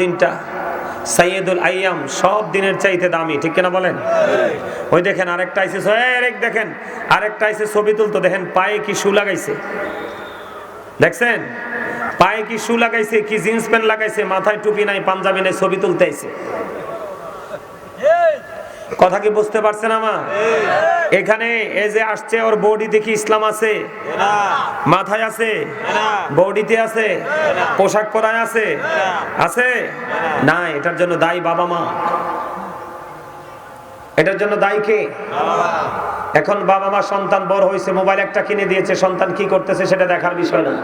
দিনটা সাইয়্যিদুল আইয়াম, সব দিনের চাইতে দামি, ঠিক কিনা বলেন? ওই দেখেন আরেকটা আইছে, দেখেন আরেকটা আইছে ছবি তুলতো, দেখেন পায়ে কি শু লাগাইছে, দেখছেন পায়ে কি শু লাগাইছে, কি জিন্স প্যান্ট লাগাইছে, মাথায় টুপি নাই, পাঞ্জাবি নাই, ছবি তুলতে আইছে। কথা কি বুঝতে পারছেন আমার? এখানে এই যে আসছে, ওর বডি দেখি ইসলাম আছে, মাথায় আছে, বডিতে আছে, পোশাক পরায় আছে, আছে না? এটার জন্য দায়ী বাবা মা। এটার জন্য দায়ী কে? এখন বাবা মা, সন্তান বড় হয়েছে, মোবাইল একটা কিনে দিয়েছে, সন্তান কি করতেছে সেটা দেখার বিষয় না।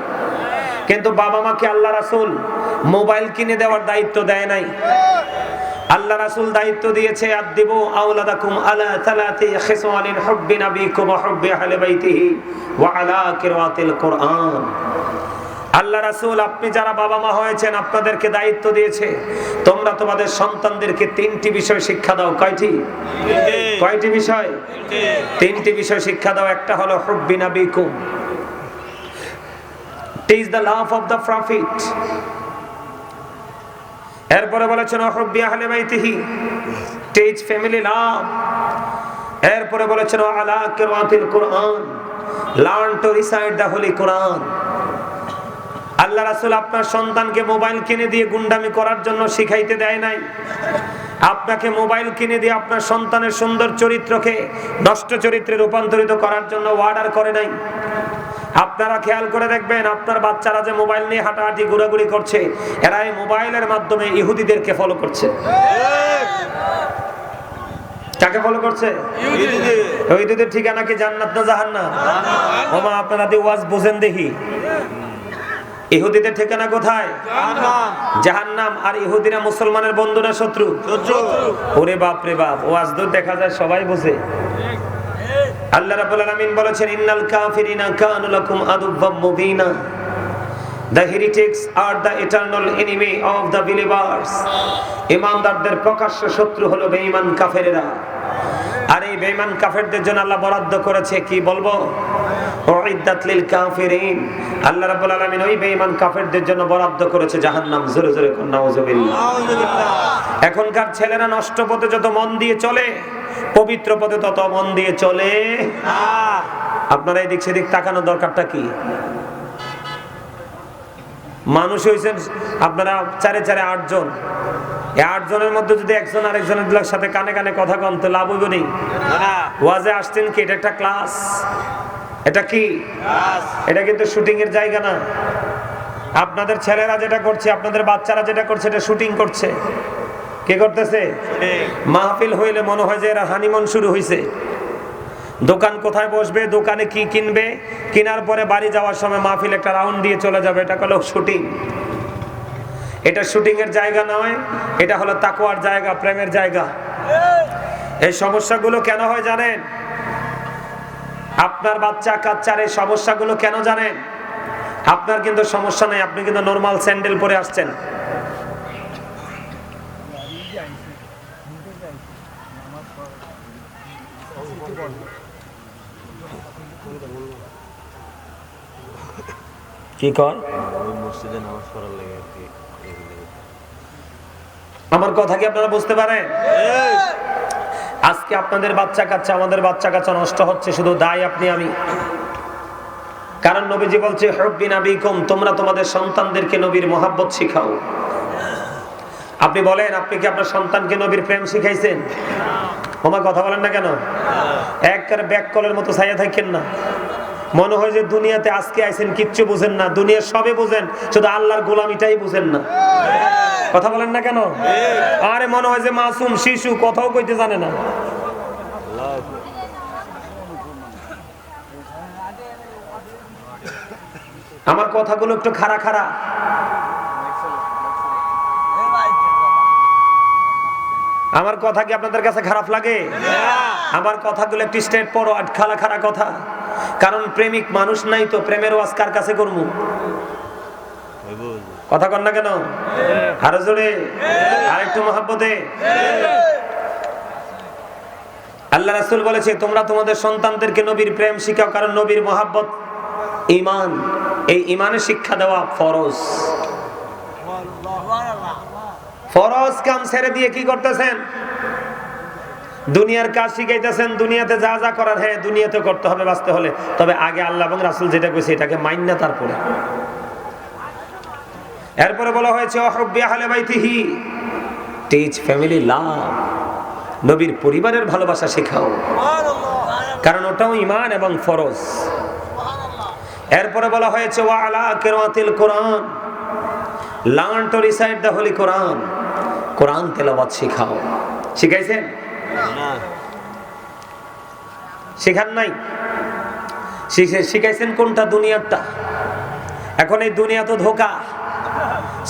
কিন্তু বাবা মাকে আল্লাহ রাসূল মোবাইল কিনে দেওয়ার দায়িত্ব দেয় নাই। আল্লাহ রাসূল দায়িত্ব দিয়েছে, আদিবু আওলাদাকুম আলা সালাতি খিসালিন হুব্বি নাবিকুম ওয়া হুব্বি আহলি বাইতিহি ওয়া আলা কিরাআতিল কুরআন। আল্লাহ রাসূল, আপনি যারা বাবা মা হয়েছেন, আপনাদেরকে দায়িত্ব দিয়েছে, তোমরা তোমাদের সন্তানদেরকে তিনটি বিষয় শিক্ষা দাও। কয়টি বিষয়? তিনটি বিষয় শিক্ষা দাও। একটা হলো হুব্বি নাবিকুম, teach the love of the prophet. এরপরে বলেছেন হুব্বি আহলি বাইতিহি, টিচ ফ্যামিলি লাভ। এরপরে বলেছেন আলা কিরাআতিল কুরআন, learn to recite the holy Quran. আল্লাহ রাসূল আপনার সন্তানকে মোবাইল কিনে দিয়ে গুন্ডামি করার জন্য শিখাইতে দেয় নাই। আপনাকে মোবাইল কিনে দিয়ে আপনার সন্তানের সুন্দর চরিত্রকে নষ্ট চরিত্রে রূপান্তরিত করার জন্য অর্ডার করে নাই। আপনারা খেয়াল করে দেখবেন, আপনার বাচ্চারা যে মোবাইল নিয়ে হাঁটাহাঁটি ঘোরাঘুরি করছে, এরা এই মোবাইলের মাধ্যমে ইহুদিদেরকে ফলো করছে। কাকে ফলো করছে? ইহুদিদের ঠিকানা কি জান্নাত না জাহান্নাম? ওমা, আপনারা দিয়ে ওয়াজ বুঝেন দেখি, ইহুদিদের ঠিকানা কোথায়? জাহান্নাম। আর ইহুদিরা মুসলমানের বন্ধু না শত্রু? ওরে বাপ রে বাপ, ওয়াজ তো দেখা যায় সবাই বুঝে। আল্লাহ রাব্বুল আলামিন বলেছেন, ইন্নাল কাফিরিনা কানু লাকুম আদুওয়াম মুবিনা, the heretics are the eternal enemy of the believers। ঈমানদারদের প্রকাশ্য শত্রু হলো বেঈমান কাফেরেরা। আর এই বেঈমান কাফেরদের জন্য আল্লাহ বরাদ্দ করেছে, কি বলবো, উইদ্দাত লিল কাফিরিন। আল্লাহ রাব্বুল আলামিন ওই বেঈমান কাফেরদের জন্য বরাদ্দ করেছে জাহান্নাম। জোরে জোরে কোন নাউজুবিল্লাহ। এখনকার ছেলেরা নষ্ট পথে যত মন দিয়ে চলে, পবিত্র পথে তত মন দিয়ে চলে না। আপনারা এদিক সেদিক তাকানোর দরকারটা কি? মানুষ হয়েছেন আপনারা চারে চারে 8 জন। এই 8 জনের মধ্যে যদি একজন আরেকজনের সাথে কানে কানে কথা কন, তো লাভ হইব নি? ওয়াজে আসছেন কি? এটা একটা ক্লাস। এটা কি? এটা কিন্তু শুটিং এর জায়গা না। আপনাদের ছেলেরা যেটা করছে, আপনাদের বাচ্চারা যেটা করছে, এটা শুটিং করছে। কে করতেছে? মাহফিল হইলে মনে হয় যে এরা হানিমুন শুরু হয়েছে। দোকান কোথায় বসবে, দোকানে কি কিনবে, কেনার পরে বাড়ি যাওয়ার সময় মাহফিল একটা রাউন্ড দিয়ে চলে যাবে। এটা হলো শুটিং। এটা শুটিং এর জায়গা নয়, এটা হলো তাকওয়ার জায়গা, প্রেমের জায়গা। এই সমস্যাগুলো কেন হয় জানেন? আপনার বাচ্চা কাচ্চার এই সমস্যাগুলো কেন জানেন? আপনার কিন্তু সমস্যা নাই, আপনি কিন্তু নরমাল স্যান্ডেল পরে আসছেন। কি কয়? আমার কথা কি আপনারা বুঝতে পারেন? আজকে আপনাদের বাচ্চা কাচ্চা, আমাদের বাচ্চা কাচ্চা নষ্ট হচ্ছে, শুধু দায় আপনি আমি। কারণ নবীজি বলছে, হুব্বি নাবিকুম, তোমরা তোমাদের সন্তানদেরকে নবীর মহব্বত শিখাও। আপনি বলেন, আপনি কি আপনার সন্তানকে নবীর প্রেম শিখাইছেন? ওমা, কথা বলেন না কেন? একবারে ব্যাককলের মতো ছাইয়া থাকেন না। মনে হয় যে দুনিয়াতে আজকে আইছেন, কিচ্ছু বুঝেন না। দুনিয়ার সবে বুঝেন, শুধু আল্লাহর গোলামিটাই বুঝেন না। কথা বলেন না কেন? আরে মনে হয় যে মাসুম শিশু, কথাও কইতে জানে না। আমার কথাগুলো একটু খাড়া খাড়া। আমার কথা কি আপনাদের কাছে খারাপ লাগে? আমার কথাগুলো একটু স্ট্রেট ফরওয়ার্ড, খাড়া খাড়া কথা। কারণ প্রেমিক মানুষ নাই তো, প্রেমের ওয়াজ কার কাছে করবো? কথা কন না কেন? আরো জোরে, আরেকটু মহব্বতে। আল্লাহ রাসূল বলেছে, তোমরা তোমাদের সন্তানদেরকে নবীর প্রেম শিখাও, কারণ নবীর মহব্বত ঈমান। এই ঈমানের শিক্ষা দেওয়া ফরজ। ফরজ কাম ছেড়ে দিয়ে কি করতেছেন? দুনিয়ার কাজ শিখাইতেছেন। দুনিয়াতে যা যা করার হ্যাঁ দুনিয়াতে করতে হবে বাঁচতে হলে, তবে আগে আল্লাহ এবং রাসূল যেটা কইছে এটাকে মাইন্না তারপরে। এরপরে বলা হয়েছে ওয়াহুব্বি আহলে বাইতিহি, টিচ ফ্যামিলি লাভ, নবীর পরিবারের ভালোবাসা শেখাও, কারণ ওটাও ঈমান এবং ফরজ। এরপরে বলা হয়েছে ওয়া আলা কিরাআতিল কোরআন, learn to recite the holy Quran, কোরআন তেলাওয়াত শেখাও। শিখাইছেন? না, শেখান নাই। শিখাইছেন কোনটা? দুনিয়াটা। এখন এই দুনিয়া তো ধোঁকা।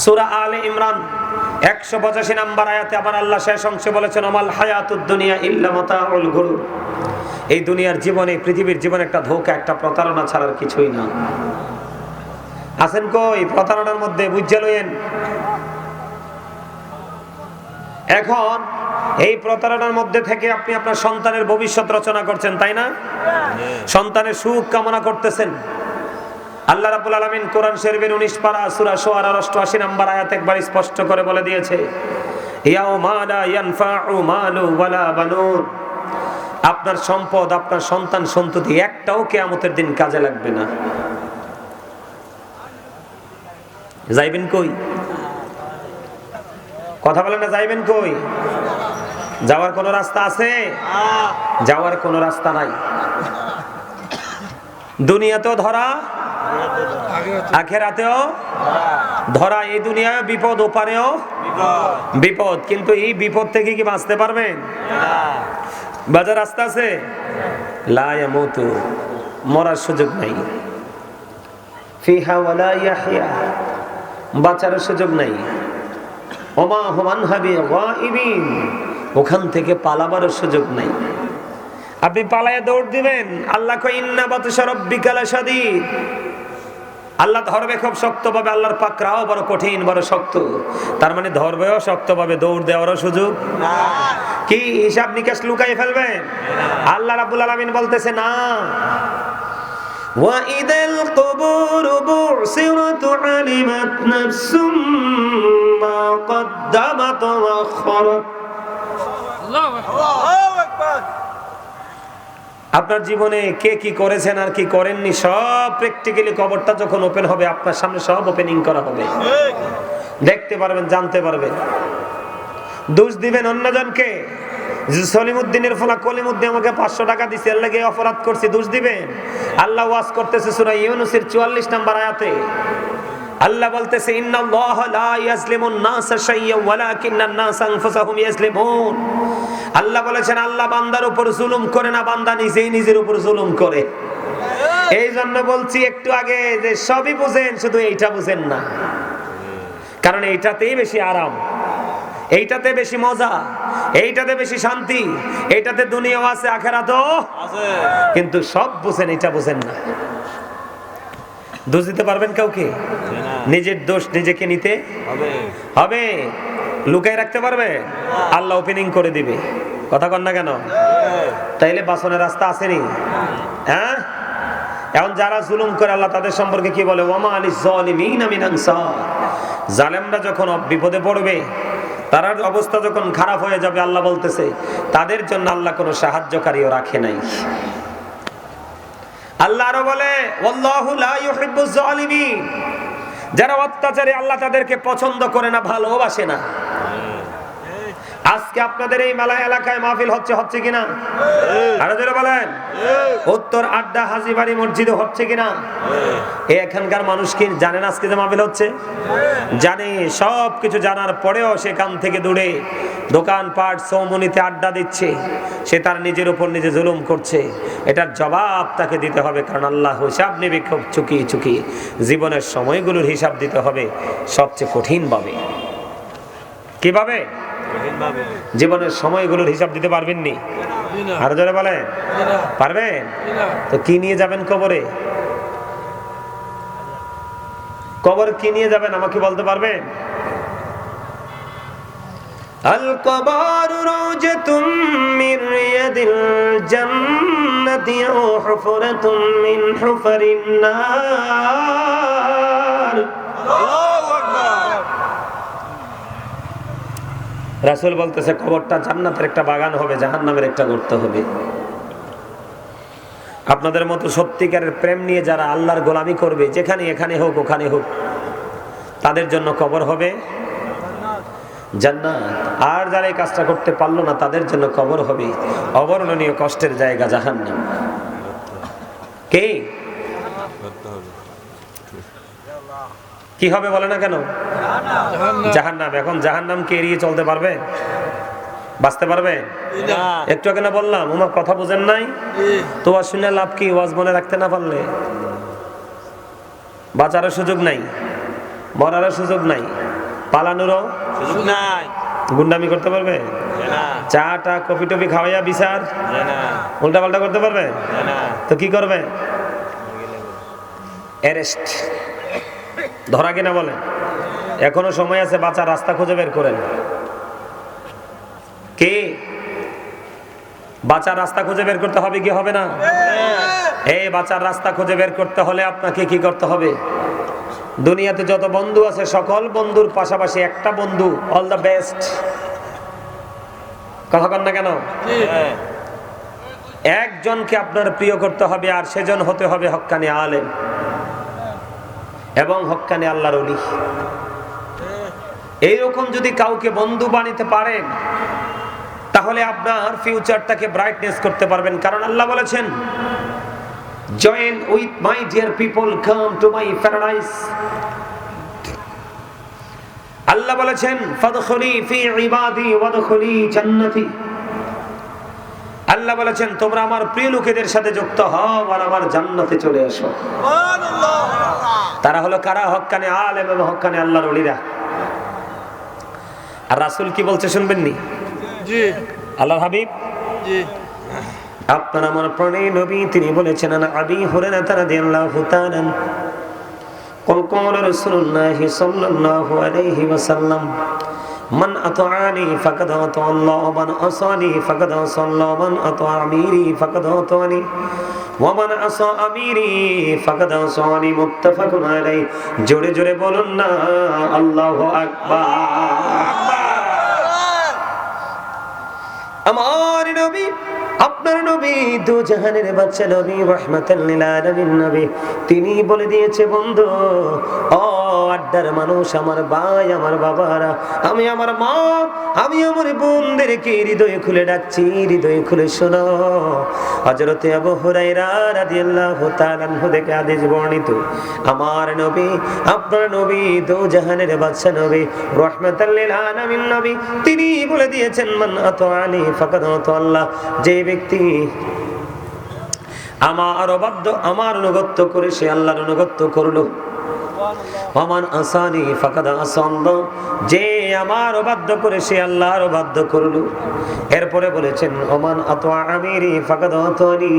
সূরা আলে ইমরান 185 নম্বর আয়াতে আবার আল্লাহ শেষ অংশে বলেছেন আমাল হায়াতুদ দুনিয়া ইল্লা মাতাউল গুরুর, এই দুনিয়ার জীবনে, পৃথিবীর জীবন একটা ধোঁকা, একটা প্রতারণা ছাড়ার কিছুই না। আছেন কই প্রতারণার মধ্যে? বুঝে লইেন। এখন এই প্রতারণার মধ্যে থেকে আপনি আপনার সন্তানের ভবিষ্যৎ রচনা করছেন, তাই না? সন্তানের সুখ কামনা করতেছেন। আল্লাহ রাব্বুল আলামিন কোরআন শরীফের 19 পারা সূরা শুআরা 88 নম্বর আয়াত একবার স্পষ্ট করে বলে দিয়েছে ইয়াউমা লা ইয়ানফাউ মালু ওয়ালা বানুন, আপনার সম্পদ, আপনার সন্তান সন্ততি একটাও কিয়ামতের দিন কাজে লাগবে না। যাইবেন কই? কথা বলেন না, যাইবেন কই? যাওয়ার কোনো রাস্তা আছে? যাওয়ার কোনো রাস্তা নাই। দুনিয়াতেও ধরা, আখিরাতেও ধরা। এই দুনিয়ায় বিপদ, ওপারেও বিপদ। কিন্তু এই বিপদ থেকে কি বাঁচতে পারবেন? বাজার রাস্তা আছে? লা ইয়ামুতু, মরার সুযোগ নাই। ফিহা ওয়ালা ইয়াহইয়া, বাঁচার সুযোগ নাই। ওমা হুমান হাবি গায়িবিন, ওখান থেকে পালাবার সুযোগ নাই। আপনি পালায়ে দৌড় দিবেন। আল্লাহ কয় ইন্না বাতশা রাব্বিকা লাশাদীদ, আল্লাহ ধরবে খুব শক্তভাবে। আল্লাহর পাকড়াও বড় কঠিন, বড় শক্ত। তার মানে ধরবেও শক্তভাবে, দৌড় দেওয়ারও সুযোগ না। কি হিসাব নিকাশ লুকাই ফেলবেন? আল্লাহ রাব্বুল আলামিন বলতেছে না। ওয়া ইদাল কুবুরু বুসিরাত আলিমাত নাফসুম মা কদ্দামাত ওয়া আখখারাত। আল্লাহু আকবার। আপনার জীবনে কে কি করেছেন আর কি করেননি সব প্র্যাকটিক্যালি কবরটা যখন ওপেন হবে আপনার সামনে সব ওপেনিং করা হবে, দেখতে পারবেন, জানতে পারবেন। দোষ দিবেন অন্যজনকে। সলিমউদ্দিনের ফলা কলিমউদ্দিন আমাকে 500 টাকা দিছে, এর লাগি অপরাধ করছি, দোষ দিবেন। আল্লাহ ওয়াজ করতেছে সূরা ইউনূসের 44 নম্বর আয়াতে। আল্লাহ বলতেছে ইন্নাল্লাহা লা ইয়াজলিমুন নাসা শাইয়্যান ওয়ালাকিন্নান নাসা আনফুসাহুম ইয়াজলিমুন। আল্লাহ বলেছেন আল্লাহ বান্দার উপর জুলুম করে না, বান্দা নিজেই নিজের উপর জুলুম করে। এই জন্য বলছি একটু আগে যে সবই বুঝেন, শুধু এইটা বুঝেন না। কারণ এইটাতেই বেশি আরাম, এইটাতে বেশি মজা, এইটাতে বেশি শান্তি, এইটাতে দুনিয়াও আছে আখিরাতও আছে। কিন্তু সব বুঝেন, এটা বুঝেন না। দোষ দিতে পারবেন কাউকে? নিজের দোষ নিজেকে নিতে হবে। লুকাই রাখতে পারবে? আল্লাহ ওপেনিং করে দিবে। কথা কন না কেন? তাইলে বাঁচানোর রাস্তা আসেনি? হ্যাঁ, এখন যারা জুলুম করে আল্লাহ তাদের সম্পর্কে কি বলে? ওয়ামা আলিজ জালিমিনা মিন আনসার। জালেমরা যখন বিপদে পড়বে, তার অবস্থা যখন খারাপ হয়ে যাবে, আল্লাহ বলতেছে তাদের জন্য আল্লাহ কোনো সাহায্যকারীও রাখে নাই। আল্লাহ আরো বলে ওয়াল্লাহু লা ইউহিব্বুজ জালিমিন, যারা অত্যাচারী আল্লাহ তাদেরকে পছন্দ করে না, ভালোবাসে না। আজকে আপনাদের এই মেলা এলাকায় মাহফিল হচ্ছে কিনা? আরো জোরে বলেন। উত্তর আড্ডা হাজীবাড়ি মসজিদে হচ্ছে কিনা? এখানকার মানুষ কি জানেন আজকে যে মাহফিল হচ্ছে? জানে। সব কিছু জানার পরেও সেখান থেকে দূরে দোকানপাট চৌমুনিতে আড্ডা দিচ্ছে। সে তার নিজের উপর নিজে জুলুম করছে। এটার জবাব তাকে দিতে হবে, কারণ আল্লাহ হিসাব নেবে খুব চুকিয়ে চুকিয়ে। জীবনের সময়গুলোর হিসাব দিতে হবে সবচেয়ে কঠিন ভাবে। কিভাবে? জীবনের সময়গুলোর হিসাব দিতে পারবেন নি? আরো জোরে বলেন, পারবেন? তো কি নিয়ে যাবেন কবরে? কবর কি নিয়ে যাবেন আমাকে বলতে পারবেন? আল কবর রাওজাতুম মির রিয়াদিল জান্নাতি আও হুফরাতুম মিন হুফারিন নার। আল্লাহু আকবার। রাসূল বলতেছে কবরটা জান্নাতের একটা বাগান হবে, জাহান্নামের একটা গর্ত হবে। আপনাদের মতো সত্যিকারের প্রেম নিয়ে যারা আল্লাহর গোলামি করবে, যেখানে এখানে হোক ওখানে হোক, তাদের জন্য কবর হবে জান্নাত। আর যারা এই কাজটা করতে পারলো না, তাদের জন্য কবর হবে অবর্ণনীয় কষ্টের জায়গা, জাহান্নাম। কে কি হবে বলে না কেন? জাহান্নাম। এখন জাহান্নামকে এড়িয়ে চলতে পারবে? বাঁচতে পারবে? একটু আগে না বললাম, ওমা কথা বুঝেন নাই? তো শুনে লাভ কি? ওয়াজ মনে রাখতে না পারলে বাঁচারও সুযোগ নাই, মরারও সুযোগ নাই, পালানোরও সুযোগ নাই। গুন্ডামি করতে পারবে? চা টা কফি টফি খাওয়াইয়া বিচার উল্টা পাল্টা করতে পারবে? তো কি করবে? অ্যারেস্ট, ধরা কিনা বলে। এখনো সময় আছে, বাঁচার রাস্তা খুঁজে বের করেন। কে বাঁচার রাস্তা খুঁজে বের করতে হবে কি হবে না? এই বাঁচার রাস্তা খুঁজে বের করতে হলে আপনাকে কি করতে হবে? দুনিয়াতে যত বন্ধু আছে, সকল বন্ধুর পাশাপাশি একটা বন্ধু অল দ্য বেস্ট। কথা কন না কেন? একজনকে আপনার প্রিয় করতে হবে, আর সেজন হতে হবে হক্কানি আলেম এবং হক্কানি আল্লাহর ওলি। এইরকম যদি কাউকে বন্ধু বানাতে পারেন, তাহলে আপনার ফিউচারটাকে ব্রাইটনেস করতে পারবেন। কারণ আল্লাহ বলেছেন, join with my dear people, come to my paradise. আল্লাহ বলেছেন, ফাদখুলি ফি ইবাদি ওয়াদখুলি জান্নাতি। আল্লাহ বলেছেন, তোমরা আমার প্রিয় লোকেদের সাথে যুক্ত হও আর আমার জান্নাতে চলে আসো। সুবহানাল্লাহ। তারা হলো কারা? হক্কানি আলেম এবং হক্কানি আল্লাহর ওলিরা। আর রাসূল কি বলছে শুনবেন নি? জি। আল্লাহর হাবিব জি, আপনার আমার প্রাণের নবী, তিনি বলেছেন, আনা আবি হুরায়রা রাদিয়াল্লাহু তাআলা قل قال رسول الله صلى الله عليه وسلم من أطاعني فقد أطاع الله ومن عصاني فقد عصى الله ومن أطاع أميري فقد أطاعني ومن عصى أميري فقد عصاني متفق عليه। জোরে জোরে বলুন না আল্লাহু আকবার। আমার নবী, আপনার নবী, দু জাহানের বাদশা নবী, রাহমাতাল লিল আলামিন নবী, তিনি বলে দিয়েছে, বন্ধু ও আড্ডার মানুষ, আমার ভাই, আমার বাবারা, আমি আমার মা, আমি আমার বোনদেরকে হৃদয়ে খুলে ডাকছি, হৃদয়ে খুলে শোনো। হযরতে আবু হুরায়রা রাদিয়াল্লাহু তাআলা আনহু থেকে হাদিস বর্ণিত, আমার নবী, আপনার নবী, দু জাহানের বাদশা নবী, রাহমাতাল লিল আলামিন নবী, তিনি বলে দিয়েছেন, মান আতাআনি ফাকাদ আতা আল্লাহ, যে ব্যক্তি আমার অনুগত্য করে সে আল্লাহর অনুগত্য করলো। ওমান আসানি ফাকাদ আসাল্লাহ, যে আমার অবাধ্য করে সে আল্লাহর অবাধ্য করলো। এরপরে বলেছেন, ওমান আতা আমিরি ফাকাদ আতানি,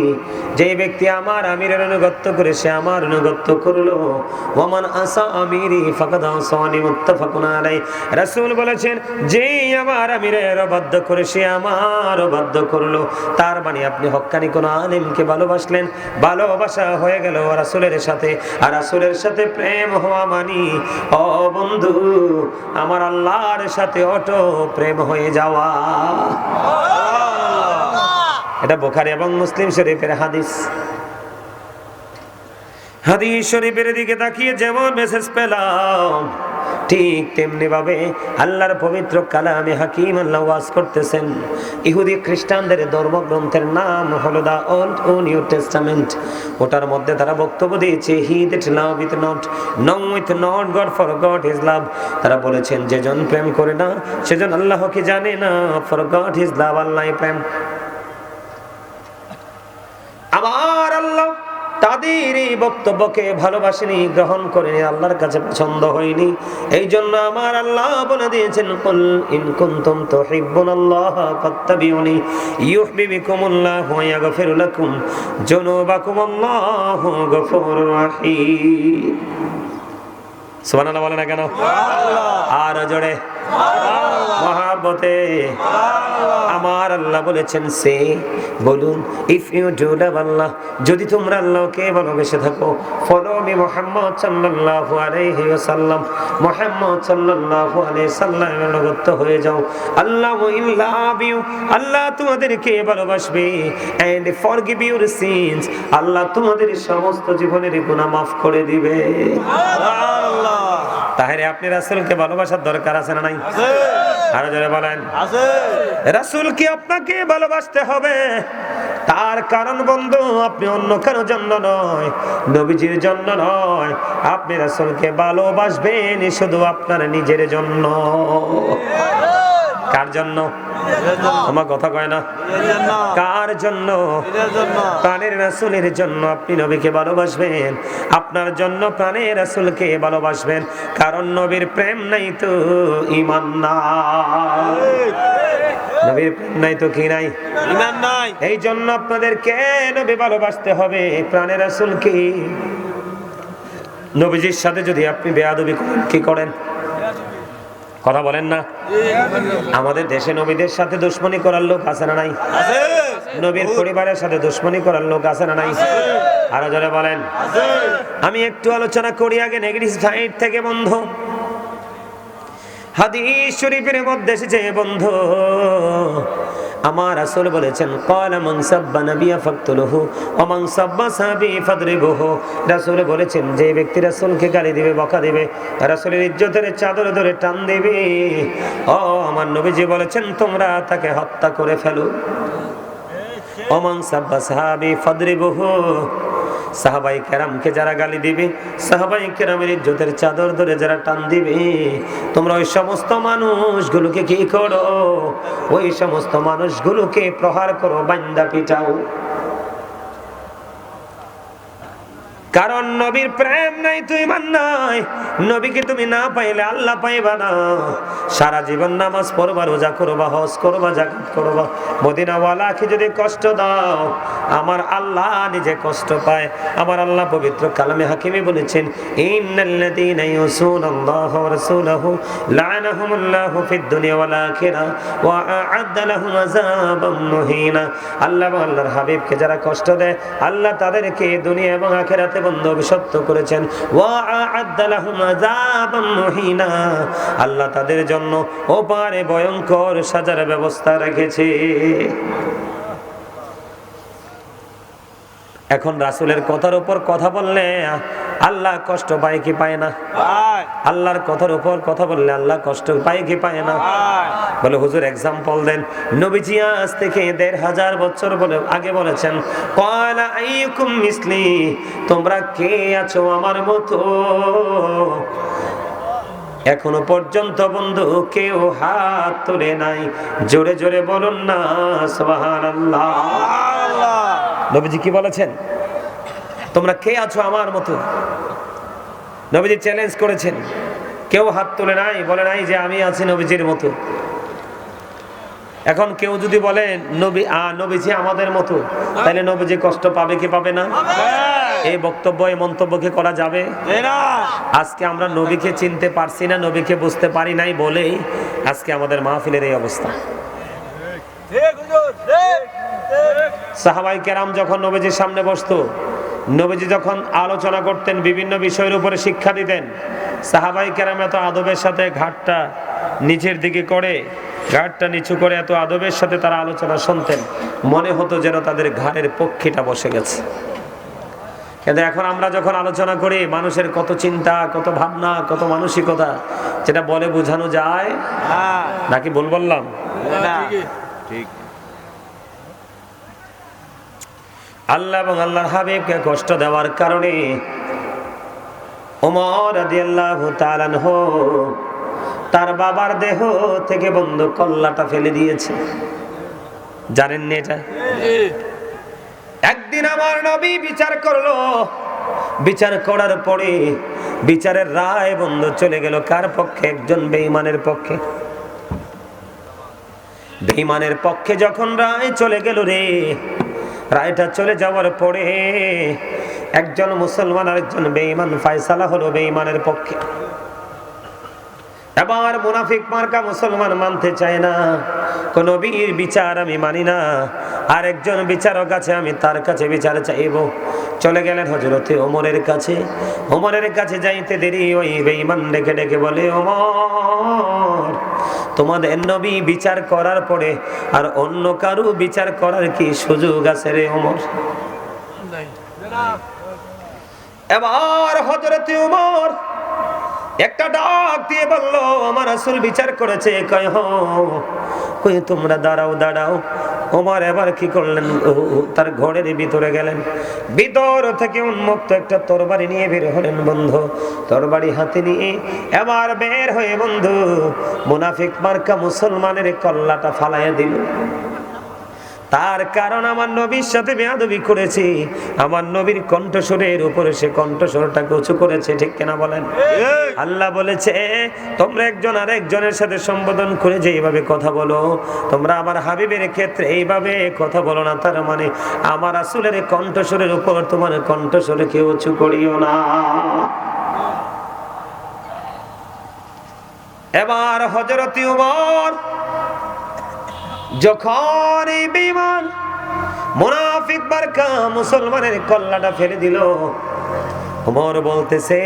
যে ব্যক্তি আমার আমিরের অনুগত্য করে সে আমার অনুগত্য করলো। ওমান আসা আমিরি ফাকাদ আসানি, মুত্তাফাকুন আলাইহি। রাসূল বলেছেন, যে আমার আমিরের অবাধ্য করে সে আমার অবাধ্য করলো। তার মানে আপনি হক্কানি কোন আলেমকে ভালোবাসলেন, ভালোবাসা হয়ে গেল রাসূলের সাথে, আর রাসূলের সাথে প্রেম হওয়া মানি, ও বন্ধু, আমার আল্লাহর সাথে অটো প্রেম হয়ে যাওয়া। এটা বুখারী এবং মুসলিম শরীফের হাদিস। হাদিস শরীফের দিকে তাকিয়ে যেমন মেসেজ পেলাম, ঠিক তেমনি ভাবে আল্লাহর পবিত্র কালামে হাকিম আল্লাহ ওয়াজ করতেছেন। ইহুদি খ্রিস্টানদের ধর্মগ্রন্থের নাম হলো দা ওল্ড ও নিউ টেস্টামেন্ট। ওটার মধ্যে তারা বক্তব্য দিয়েছে, he that love with not know with not God for God is love. তারা বলেছেন, যেজন প্রেম করে না সেজন আল্লাহকে জানে না, ফর গড ইজ লাভ, আল্লাহ প্রেম। আমার আল্লাহ তাদের এই বক্তব্যকে ভালোবাসেনি, গ্রহণ করেনি, আল্লাহর কাছে পছন্দ হয়নি। এই জন্য আমার আল্লাহ বলে দিয়েছেন, কুল ইন কুনতুম তুহিব্বুনাল্লাহ ফাত্তাবিউনি ইউহিব্বুকুমুল্লাহু ওয়া ইয়াগফির লাকুম যুনুবাকুম, আল্লাহু গফুরুর রহিম। সুবহানাল্লাহ বলে না কেন? আর জোরে। মহাব্বত মহব্বতে। আমার আল্লাহ বলেছেন সে বলুন, ইফ ইউ ডু লাভ আল্লাহ, যদি তোমরা আল্লাহকে ভালোবেসে থাকো, ফলো মি মুহাম্মদ সাল্লাল্লাহু আলাইহি ওয়াসাল্লাম, মুহাম্মদ সাল্লাল্লাহু আলাইহি সাল্লামের অনুগত হয়ে যাও। আল্লাহ উইল লাভ ইউ, আল্লাহ তোমাদেরকে ভালোবাসবে। এন্ড ফরগিভ ইউর সিনস, আল্লাহ তোমাদের সমস্ত জীবনের গুনাহ মাফ করে দিবে। সুবহানাল্লাহ। তাহলে আপনি রাসূলকে ভালোবাসার দরকার আছে না নাই? আছে। আরো জোরে বলেন আছে। রাসূলকে আপনাকে ভালোবাসতে হবে। তার কারণ বন্ধু, আপনি অন্য কারোর জন্য নয়, নবীজির জন্য নয়, আপনি রাসূলকে ভালোবাসবেন শুধু আপনার নিজের জন্য। কার জন্য? আমার কথা কয় না। কার জন্য? প্রাণের রাসূলের জন্য আপনি নবীকে ভালোবাসবেন, আপনার জন্য প্রাণের রাসূলকে ভালোবাসবেন। কারণ নবীর প্রেম নাই তো ঈমান নাই, নবীর প্রেম নাই তো কি নাই? ঈমান নাই। এই জন্য আপনাদেরকে নবী ভালোবাসতে হবে, প্রাণের রাসূলকে। নবীজির সাথে যদি আপনি বেয়াদবি করেন, কি করেন? কথা বলেন না। আমাদের দেশে নবীদের সাথে দুশমনি করার লোক আছে না নাই? আছে। নবীর পরিবারের সাথে দুশমনি করার লোক আছে না নাই? আরো জোরে বলেন। আমি একটু আলোচনা করি আগে নেগেটিভ সাইড থেকে বন্ধু। হাদিস শরীফের মধ্যে এসেছে বন্ধু, আমার রাসূল বলেছেন ক্বালা মান সাব্বা নাবিয়া ফাকতুলহু ওয়া মান সাব্বা সাহাবী ফাদরিবুহু। রাসূল বলেছেন যে ব্যক্তি রাসূলকে গালি দিবে, বকা দিবে, রাসূলের ইজ্জতের চাদর ধরে টান দিবে, ও আমার নবীজি বলেছেন তোমরা তাকে হত্যা করে ফেলো। ওয়া মান সাব্বা সাহাবী ফাদরিবুহু, সাহাবাই কেরামকে যারা গালি দিবে, সাহাবাই কেরামের ইজ্জতের চাদর ধরে যারা টান দিবে, তোমরা ওই সমস্ত মানুষগুলোকে কি করো? ওই সমস্ত মানুষগুলোকে প্রহার করো, বান্দা পিটাও। কারণ নবীর প্রেম নাই তো ঈমান নাই। নবীকে তুমি না পাইলে আল্লাহ পাইবা না। সারা জীবন নামাজ পড়বা, রোজা করবা, হজ করবা, যাকাত করবা, মদিনাওয়ালাকে যদি কষ্ট দাও, আমার আল্লাহ নিজে কষ্ট পায়। আমার আল্লাহ পবিত্র কালামে হাকিমে বলেছেন ইন্নাল্লাযীনা ইয়াসুনাল্লাহা ওয়া রাসূলাহু লা'নাহুমুল্লাহু ফিদ দুনিয়া ওয়াল আখিরাহ ওয়া আ'আদ্দা লাহুম আযাবাম মুহিনা। আল্লাহ এবং আল্লাহর হাবিবকে যারা কষ্ট দেয়, আল্লাহ তাদেরকে দুনিয়া এবং আখিরাতে বন্ধ অভিশপ্ত করেছেন। ওয়া আ'আদ্দা লাহুম আযাবাম মুহিনা, আল্লাহ তাদের জন্য ওপারে ভয়ঙ্কর সাজার ব্যবস্থা রেখেছে। এখন রাসূলের কথার উপর কথা বললে আল্লাহ কষ্ট পায় কি পায় না? আল্লাহর কথার উপর কথা বললে আল্লাহ কষ্ট পায় কি পায় না? বলে হুজুর এক্সাম্পল দেন। নবীজি আজ থেকে ১৫০০ বছর বলে আগে বলেছেন ক্বালা আইয়ুকুম মিসলি, তোমরা কে আছো আমার মতো? এখনো পর্যন্ত বন্ধু কেউ হাত তুলে নাই। জোরে জোরে বলুন না সুবহানাল্লাহ। নবীজি কি বলেছেন? তোমরা কে আছো আমার মতো? নবীজি চ্যালেঞ্জ করেছেন, কেউ হাত তুলে নাই, বলে নাই যে আমি আছি নবীজির মতো। এখন কেউ যদি বলে নবীজি আমাদের মতো, তাহলে নবীজি কষ্ট পাবে কি পাবে না? এই বক্তব্য, এই মন্তব্য কি করা যাবে? আজকে আমরা নবীকে চিনতে পারছি না, নবীকে বুঝতে পারি নাই বলেই আজকে আমাদের মাহফিলের এই অবস্থা। সাহাবাই কেরাম যখন নবীজির সামনে বসতো, নবীজি যখন আলোচনা করতেন, বিভিন্ন বিষয়ের উপরে শিক্ষা দিতেন, সাহাবাই কেরাম এত আদবের সাথে ঘাটটা নিচের দিকে করে, ঘাটটা নিচু করে এত আদবের সাথে তারা আলোচনা শুনতেন, মনে হতো যেন তাদের ঘাড়ের পক্ষীটা বসে গেছে। কিন্তু এখন আমরা যখন আলোচনা করি, মানুষের কত চিন্তা, কত ভাবনা, কত মানসিকতা, যেটা বলে বোঝানো যায় নাকি? ভুল বললাম? ঠিক। আল্লাহ এবং আল্লাহর হাবিবকে কষ্ট দেওয়ার কারণে ওমর রাদিয়াল্লাহু তাআলা আনহু তার বাবার দেহ থেকে বন্ধু কল্লাটা ফেলে দিয়েছে। জানেন না এটা? একদিন আমার নবী বিচার করলো, বিচার করার পরে বিচারের রায় বন্ধু চলে গেল কার পক্ষে? একজন বেঈমানের পক্ষে। বেঈমানের পক্ষে যখন রায় চলে গেল রে, রায়টা চলে যাওয়ার পরে একজন মুসলমান আর একজন বেঈমান, ফয়সালা হলো বেঈমানের পক্ষে। এবার মুনাফিক মার্কা মুসলমান মানতে চায় না, কোন নবীর বিচার আমি মানি না, আরেকজন বিচারক আছে আমি তার কাছে বিচার চাইব। চলে গেলেন হযরতে ওমরের কাছে। ওমরের কাছে যাইতে দেরি ওই বেঈমান ডেকে ডেকে বলে, ওমর তোমাদের নবী বিচার করার পরে আর অন্য কারো বিচার করার কি সুযোগ আছে রে ওমর? এবার হযরতে ওমর একটা ডাক দিয়ে বলল, আমার রাসূল বিচার করেছে। কই তোমরা দাঁড়াও দাঁড়াও। ওমর এবার কি করলেন, তার ঘরের ভিতরে গেলেন, ভিতর থেকে উন্মুক্ত একটা তরবারি নিয়ে বের হলেন বন্ধু। তরবারি হাতে নিয়ে এবার বের হয়ে বন্ধু মুনাফিক মার্কা মুসলমানের কল্লাটা ফালাইয়া দিল। তার কারণ আমার নবীর সাথে বেয়াদবি করেছে, আমার নবীর কণ্ঠস্বরের উপরে সে কণ্ঠস্বরটাকে উঁচু করেছে, ঠিক কিনা বলেন? আল্লাহ বলেছে তোমরা একজন আরেকজনের সাথে সম্বোধন করে যে এইভাবে কথা বলো, তোমরা আমার হাবিবের ক্ষেত্রে এইভাবে কথা বলো না। তার মানে আমার রাসূলের কণ্ঠস্বরের উপর তোমার কণ্ঠস্বরকে উঁচু করিও না। এবার হযরত ওমর যখন এই বেঈমান মুনাফিক মার্কা মুসলমানের কল্লাটা ফেলে দিল, ওমর বলতেছে,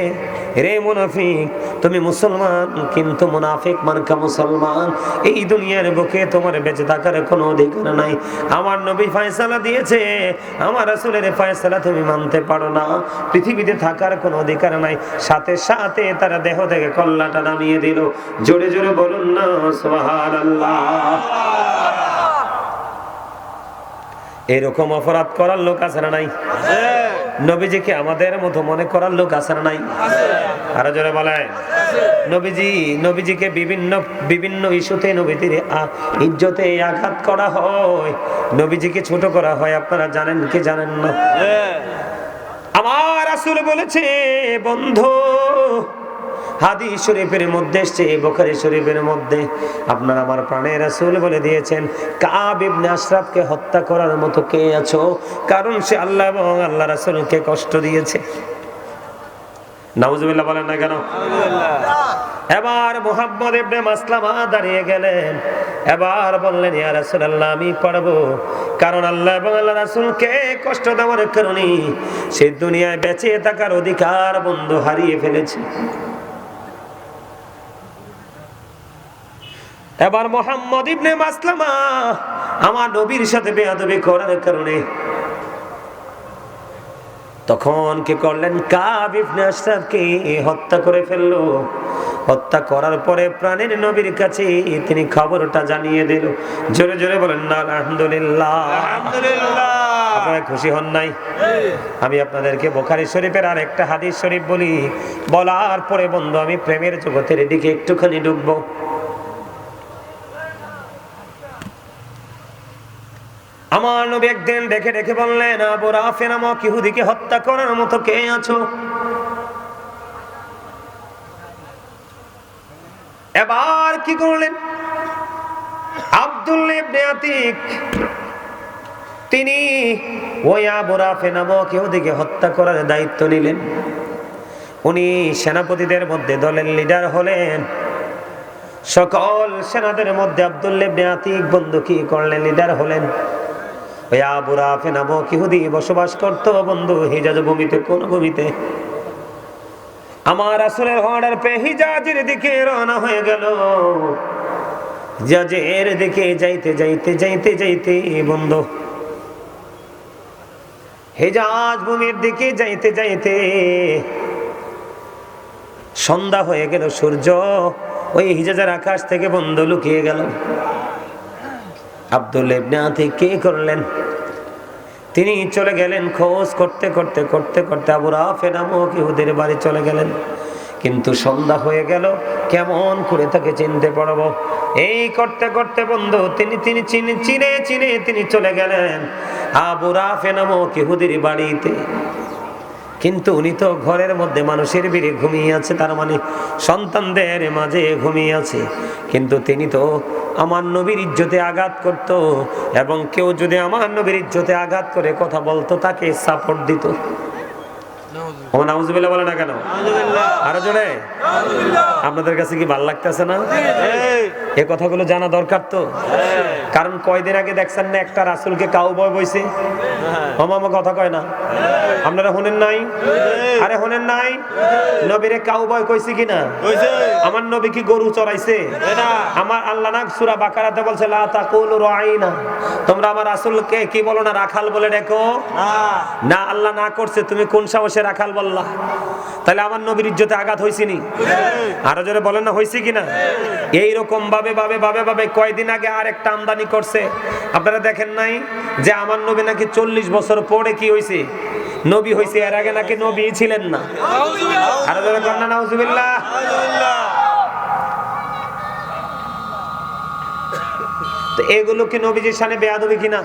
রে মুনাফিক তুমি মুসলমান কিন্তু মুনাফিক মার্কা মুসলমান, এই দুনিয়ার বুকে তোমার বেঁচে থাকার কোনো অধিকার নাই। আমার নবী ফয়সালা দিয়েছে, আমার রাসূলের ফয়সালা তুমি মানতে পারো না, পৃথিবীতে থাকার কোনো অধিকার নাই। সাথে সাথে তারা দেহ থেকে কল্লাটা নামিয়ে দিল। জোরে জোরে বলুন না সুবহানাল্লাহ। এরকম অপরাধ করার লোক আছে না নাই? নবীজিকে আমাদের মতো মনে করার লোক আছে না নাই? আরো জোরে বলে। নবীজিকে বিভিন্ন ইস্যুতে নবীদের ইজ্জতে আঘাত করা হয়, নবীজিকে ছোট করা হয়। আপনারা জানেন কি জানেন না? আমার রাসূল বলেছে বন্ধু, হাদিস শরীফের মধ্যে এসেছে, বুখারী শরীফের মধ্যে, আপনার আমার প্রাণের রাসূল বলে দিয়েছেন কাব ইবনে আশরাফকে হত্যা করার মতো কে আছো? কারণ সে আল্লাহ এবং আল্লাহ রাসূলকে কষ্ট দিয়েছে। নাউজুবিল্লাহ বলেন না কেন? এবার মুহাম্মদ ইবনে মাসলামা দাঁড়িয়ে গেলেন, এবার বললেন ইয়া রাসূলুল্লাহ আমি পারবো, কারণ আল্লাহ এবং আল্লাহ রাসূলকে কষ্ট দেওয়ার কারণে সে দুনিয়ায় বেঁচে থাকার অধিকার বন্ধু হারিয়ে ফেলেছে। এবার মুহাম্মদ ইবনে মাসলামা আমার নবীর সাথে বেয়াদবি করার কারণে তখন কি করলেন, কাব ইবনে আশরাফকে হত্যা করে ফেললো। হত্যা করার পরে প্রাণের নবীর কাছে তিনি খবরটা জানিয়ে দিল। জোরে জোরে বলেন না আলহামদুলিল্লাহ। আপনারা খুশি হন নাই? আমি আপনাদেরকে বুখারী শরীফের আর একটা হাদিস শরীফ বলি, বলার পরে বন্ধু আমি প্রেমের জগতের দিকে একটুখানি ঢুকবো। আমার নবী একদিন দেখে দেখে বললেন, আবু রাফি নামক ইহুদিকে হত্যা করার মতো কে আছো? এবার কি করলেন, আব্দুল্লাহ ইবনে আতিক তিনি ওই আবু রাফি নামক ইহুদিকে হত্যা করার দায়িত্ব নিলেন। উনি সেনাপতিদের মধ্যে দলের লিডার হলেন। সকল সেনাদের মধ্যে আব্দুল্লাহ ইবনে আতিক বন্ধু কি করলেন, লিডার হলেন। ওই আবু রাফি নামক ইহুদি বসবাস করত বন্ধু হিজাজ ভূমিতে। কোন ভূমিতে? আমার রাসূলের অর্ডার পেয়ে হিজাজের দিকে রওনা হয়ে গেল। হিজাজের দিকে যাইতে যাইতে যাইতে যাইতে বন্ধু হিজাজ ভূমির দিকে যাইতে যাইতে সন্ধ্যা হয়ে গেল, সূর্য ওই হিজাজের আকাশ থেকে বন্ধু লুকিয়ে গেল। আব্দুল্লাহ ইবনে আতিক কি করলেন, তিনি চলে গেলেন খোঁজ করতে করতে করতে করতে আবু রাফি নামক ইহুদির বাড়ি চলে গেলেন। কিন্তু সন্ধ্যা হয়ে গেল, কেমন করে তাকে চিনতে পারবো? এই করতে করতে বন্ধু তিনি চিনে চলে গেলেন আবু রাফি নামক ইহুদির বাড়িতে। কিন্তু উনি তো ঘরের মধ্যে মানুষের ভিড়ে ঘুমিয়ে আছে, তার মানে সন্তানদের মাঝে ঘুমিয়ে আছে। কিন্তু তিনি তো আমার নবীর ইজ্জতে আঘাত করত, এবং কেউ যদি আমার নবীর ইজ্জতে আঘাত করে কথা বলতো তাকে সাপোর্ট দিত। ও নাউজুবিল্লাহ বলে না কেন? আরো জোরে। আপনাদের কাছে কি ভালো লাগতেছে না? এই কথাগুলো জানা দরকার তো। কারণ কয়দিন আগে দেখছেন না একটা রাসূলকে কাউবয় বইছে, মামা কথা কয় না, আপনারা শুনেন নাই? আরে শুনেন নাই? নবীরে কাউবয় কইছে কিনা? আমার নবী কি গরু চড়াইছে? আমার আল্লাহ না সূরা বাকারাতে বলছে লা তাকুলু রাঈনা, তোমরা আমার রাসূলকে কি বলো না রাখাল বলে ডেকো না। আল্লাহ না করছে, তুমি কোন সাহসে রাখাল বললা? তাহলে আমার নবীর ইজ্জতে আঘাত হইছে নি? আরো জোরে বলেন না হইছে কিনা? এইরকম ভাবে কয়দিন আগে আর একটা আমদানি করছে, আপনারা দেখেন নাই যে আমার নবী নাকি 40 বছর পরে কি হইছে? নবী হইছে। এর আগে নাকি নবী ছিলেন না। আরো জোরে বলেন না নাউজুবিল্লাহ। তো এগুলো কি নবীজির শানে বেয়াদবি কিনা?